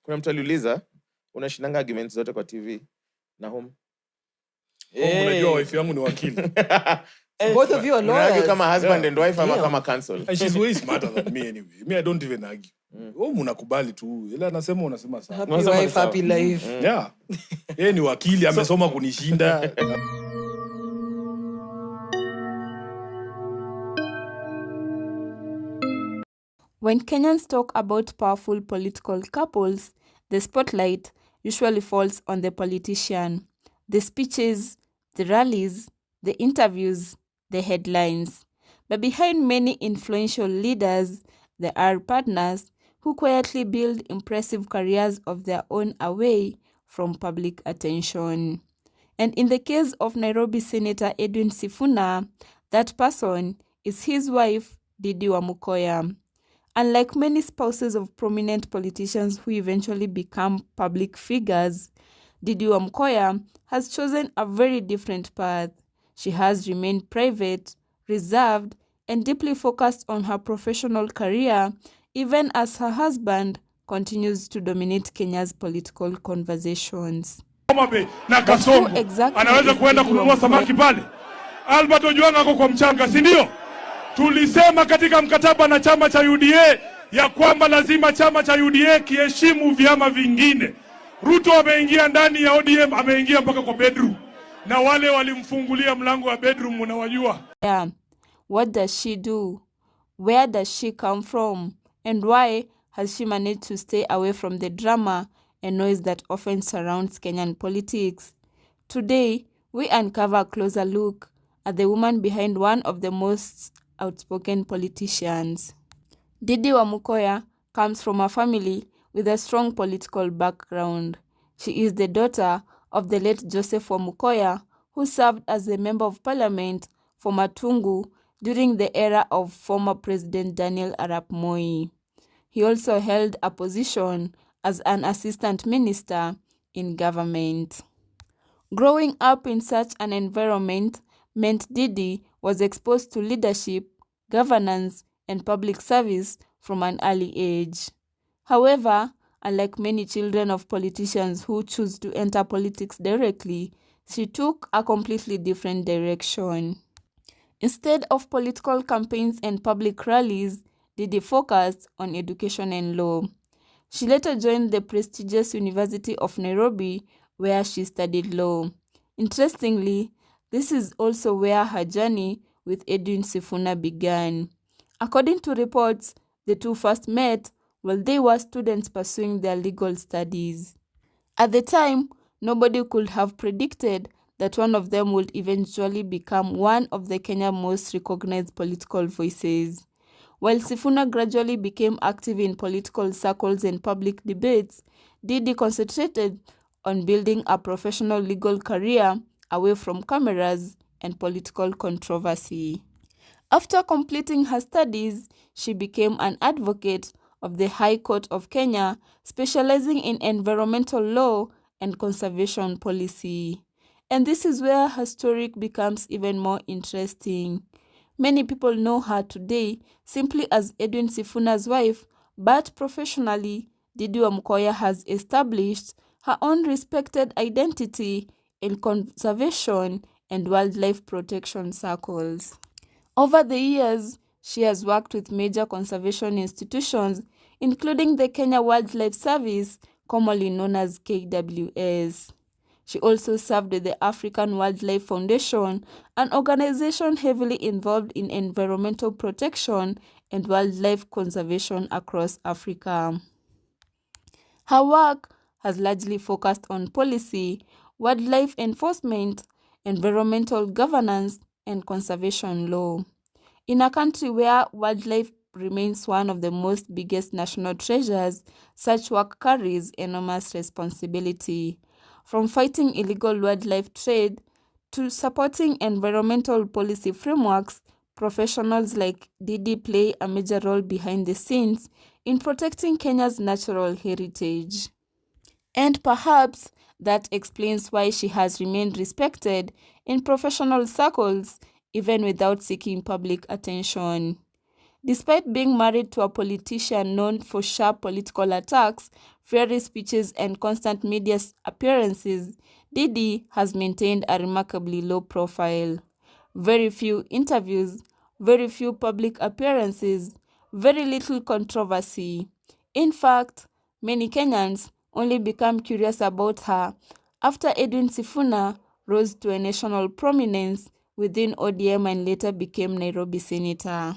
Kuna mtu aliuliza unashindanga arguments zote kwa TV na home. Unajua wife yangu ni wakili. Both of you are lawyers. Argue kama husband and wife ama kama counsel. And she's way smarter than me anyway. Me, I don't even argue. Mnakubali tu. Ila unasema sawa. Happy wife, happy life. Yeah. Yeye ni wakili, amesoma kunishinda. When Kenyans talk about powerful political couples, the spotlight usually falls on the politician. The speeches, the rallies, the interviews, the headlines. But behind many influential leaders, there are partners who quietly build impressive careers of their own away from public attention. And in the case of Nairobi Senator Edwin Sifuna, that person is his wife, Didi Wamukoya. Unlike many spouses of prominent politicians who eventually become public figures, Didi Wamukoya has chosen a very different path. She has remained private, reserved, and deeply focused on her professional career, even as her husband continues to dominate Kenya's political conversations. Na Kasongo anaweza kuenda kununua samaki pale. Albert Ojwanga ako kwa mchanga, si ndio? Tulisema katika mkataba na chama cha UDA ya kwamba lazima chama cha UDA kiheshimu vyama vingine. Ruto ameingia ndani ya ODM, ameingia mpaka kwa bedroom. Na wale walimfungulia mlango wa bedroom unawajua. Yeah. What does she do? Where does she come from? And why has she managed to stay away from the drama and noise that often surrounds Kenyan politics? Today, we uncover a closer look at the woman behind one of the most outspoken politicians. Didi Wamukoya comes from a family with a strong political background. She is the daughter of the late Joseph Wamukoya, who served as a member of parliament for Matungu during the era of former President Daniel Arap Moi. He also held a position as an assistant minister in government. Growing up in such an environment meant Didi was exposed to leadership, governance, and public service from an early age. However, unlike many children of politicians who choose to enter politics directly, she took a completely different direction. Instead of political campaigns and public rallies, Didi focused on education and law. She later joined the prestigious University of Nairobi, where she studied law. Interestingly, this is also where her journey with Edwin Sifuna began. According to reports, the two first met while they were students pursuing their legal studies. At the time, nobody could have predicted that one of them would eventually become one of the Kenya's most recognized political voices. While Sifuna gradually became active in political circles and public debates, Didi concentrated on building a professional legal career away from cameras and political controversy. After completing her studies, she became an advocate of the High Court of Kenya, specializing in environmental law and conservation policy. And this is where her story becomes even more interesting. Many people know her today simply as Edwin Sifuna's wife, but professionally, Didi Wamukoya has established her own respected identity in conservation and wildlife protection circles. Over the years, she has worked with major conservation institutions, including the Kenya Wildlife Service, commonly known as KWS. She also served with the African Wildlife Foundation, an organization heavily involved in environmental protection and wildlife conservation across Africa. Her work has largely focused on policy, wildlife enforcement, environmental governance, and conservation law. In a country where wildlife remains one of the most biggest national treasures, such work carries enormous responsibility. From fighting illegal wildlife trade to supporting environmental policy frameworks, professionals like Didi play a major role behind the scenes in protecting Kenya's natural heritage. And perhaps that explains why she has remained respected in professional circles even without seeking public attention. Despite being married to a politician known for sharp political attacks, fiery speeches, and constant media appearances, Diddy has maintained a remarkably low profile. Very few interviews, very few public appearances, very little controversy. In fact, many Kenyans only become curious about her after Edwin Sifuna rose to a national prominence within ODM and later became Nairobi Senator.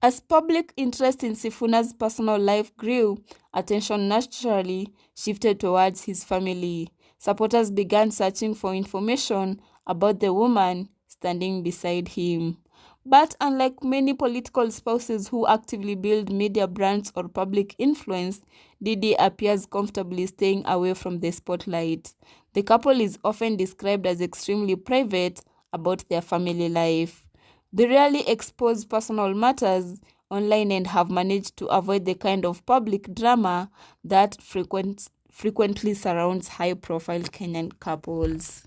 As public interest in Sifuna's personal life grew, attention naturally shifted towards his family. Supporters began searching for information about the woman standing beside him. But unlike many political spouses who actively build media brands or public influence, Diddy appears comfortably staying away from the spotlight. The couple is often described as extremely private about their family life. They rarely expose personal matters online and have managed to avoid the kind of public drama that frequently surrounds high-profile Kenyan couples.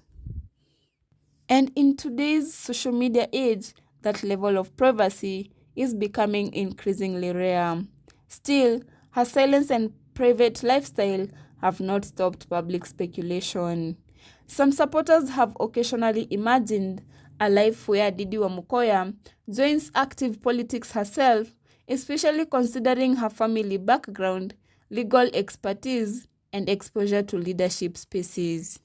And in today's social media age, that level of privacy is becoming increasingly rare. Still, her silence and private lifestyle have not stopped public speculation. Some supporters have occasionally imagined a life where Diddy Wamukoya joins active politics herself, especially considering her family background, legal expertise, and exposure to leadership spaces.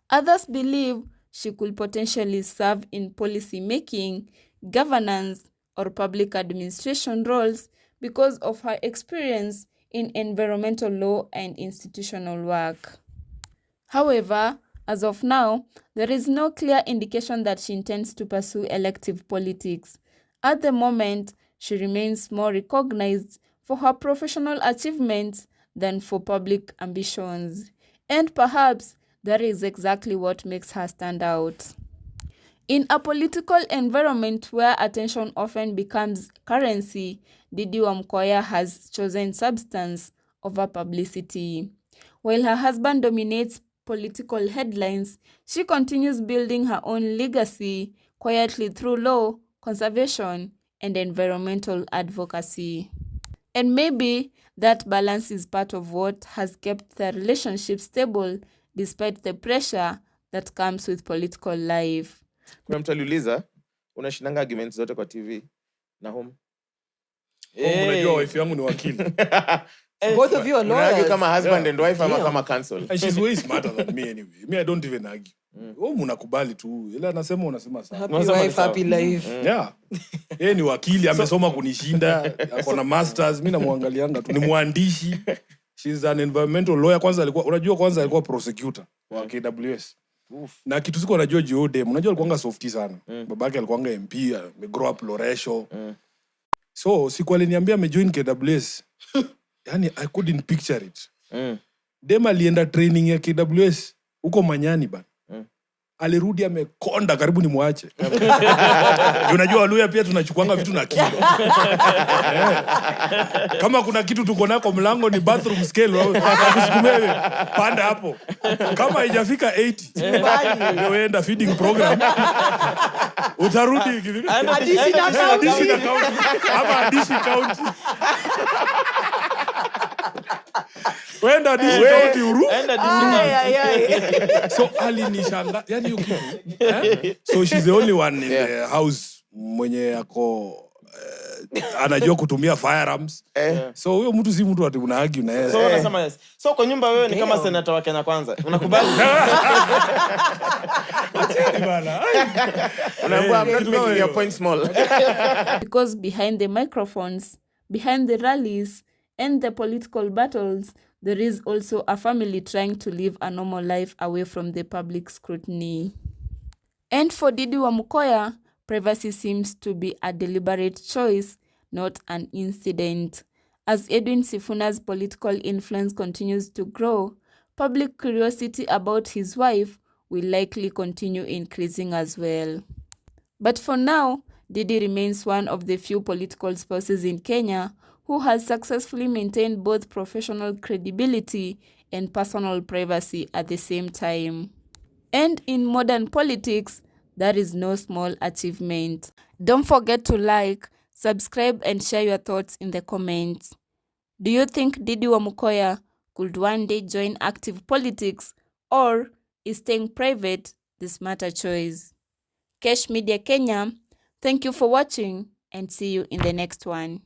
Others believe she could potentially serve in policy making, governance, or public administration roles because of her experience in environmental law and institutional work. However, as of now, there is no clear indication that she intends to pursue elective politics. At the moment, she remains more recognized for her professional achievements than for public ambitions. And perhaps that is exactly what makes her stand out. In a political environment where attention often becomes currency, Diddy Wamukoya has chosen substance over publicity. While her husband dominates political headlines, she continues building her own legacy quietly through law, conservation, and environmental advocacy. And maybe that balance is part of what has kept their relationship stable despite the pressure that comes with political life. Kuna mtu aliuliza, unashindanga arguments zote kwa TV na home? Unajua wife yangu ni wakili. Both of you are lawyers. Unargue kama husband and wife ama kama counsel? And she's way smarter than me anyway. Me, I don't even argue. Mnakubali tu. Ila anasema unasema sawa. Happy wife, happy life. Yeah. Yeye ni wakili, amesoma kunishinda, ako na masters, mimi namwangalianga tu. Ni mwandishi. She's an environmental lawyer. Kwanza alikuwa prosecutor wa KWS. Na kitu siko najua Jode, unajua alikuwa softy sana. Babake alikuwa MP, grow up Loresho. So siku aliniambia amejoin KWS. Yani I couldn't picture it. Dem alienda training ya KWS huko Manyani bana. Alirudi amekonda karibu ni muache. Unajua Waluya pia tunachukuanga vitu na kilo. Kama kuna kitu tuko nako mlango ni bathroom scale, usikumewe panda hapo. Kama haijafika 80, ndio uenda feeding program. Utarudi Addition county. Ama addition county. Wenda addition county uru. So alinishanga, yani yuki. So she's the only one in the house mwenye ako anajua kutumia firearms. So huyo mtu si mtu ati unaargue na yeye. So unasema yes. So kwa nyumba wewe ni kama senator wa Kenya Kwanza. Unakubali? Unaambia I'm not making your point small. Because behind the microphones, behind the rallies, and the political battles, there is also a family trying to live a normal life away from the public scrutiny. And for Diddy Wamukoya, privacy seems to be a deliberate choice, not an incident. As Edwin Sifuna's political influence continues to grow, public curiosity about his wife will likely continue increasing as well. But for now, Diddy remains one of the few political spouses in Kenya who has successfully maintained both professional credibility and personal privacy at the same time. And in modern politics, that is no small achievement. Don't forget to like, Subscribe and share your thoughts in the comments. Do you think Didi Wamukoya could one day join active politics, or is staying private the smarter choice? Kesh Media Kenya, thank you for watching and see you in the next one.